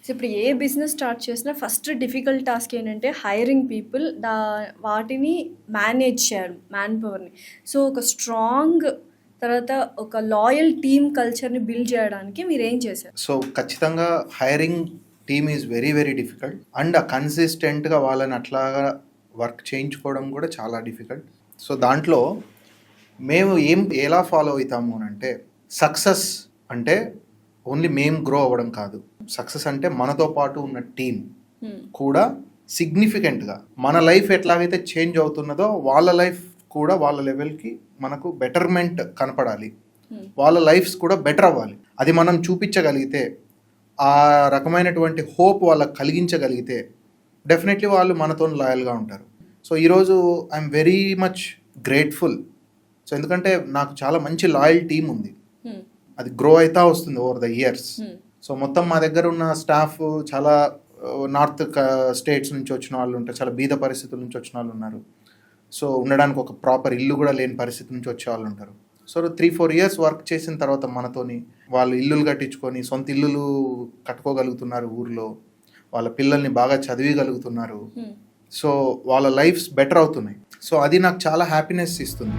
So ఇప్పుడు ఏ business start చేసినా first difficult task ఏంటంటే హైరింగ్ పీపుల్ వాటిని మేనేజ్ చేయాలి మ్యాన్ పవర్ని. సో ఒక స్ట్రాంగ్ తర్వాత ఒక లాయల్ టీమ్ కల్చర్ని బిల్డ్ చేయడానికి మీరు ఏం చేశారు? సో ఖచ్చితంగా hiring team is very very difficult and కన్సిస్టెంట్గా వాళ్ళని అట్లాగా వర్క్ చేయించుకోవడం కూడా చాలా డిఫికల్ట్. సో దాంట్లో మేము ఎలా ఫాలో అవుతాము అని అంటే, సక్సెస్ అంటే ఓన్లీ మేము గ్రో అవ్వడం కాదు. సక్సెస్ అంటే మనతో పాటు ఉన్న టీం కూడా సిగ్నిఫికెంట్గా మన లైఫ్ ఎట్లాగైతే చేంజ్ అవుతున్నదో వాళ్ళ లైఫ్ కూడా వాళ్ళ లెవెల్కి మనకు బెటర్మెంట్ కనపడాలి, వాళ్ళ లైఫ్స్ కూడా బెటర్ అవ్వాలి. అది మనం చూపించగలిగితే, ఆ రకమైనటువంటి హోప్ వాళ్ళకి కలిగించగలిగితే డెఫినెట్లీ వాళ్ళు మనతో లాయల్గా ఉంటారు. సో ఈరోజు I'm very much grateful. So ఎందుకంటే నాకు చాలా మంచి లాయల్ టీమ్ ఉంది, అది గ్రో అవుతా వస్తుంది ఓవర్ ద ఇయర్స్. సో మొత్తం మా దగ్గర ఉన్న స్టాఫ్ చాలా నార్త్ స్టేట్స్ నుంచి వచ్చిన వాళ్ళు ఉంటారు, చాలా బీద పరిస్థితుల నుంచి వచ్చిన వాళ్ళు ఉన్నారు. సో ఉండడానికి ఒక ప్రాపర్ ఇల్లు కూడా లేని పరిస్థితి నుంచి వచ్చే వాళ్ళు ఉంటారు. సో 3-4 ఇయర్స్ వర్క్ చేసిన తర్వాత మనతోని వాళ్ళు ఇల్లులు కట్టించుకొని సొంత ఇల్లులు కట్టుకోగలుగుతున్నారు ఊర్లో, వాళ్ళ పిల్లల్ని బాగా చదివిగలుగుతున్నారు. సో వాళ్ళ లైఫ్స్ బెటర్ అవుతున్నాయి. సో అది నాకు చాలా హ్యాపీనెస్ ఇస్తుంది.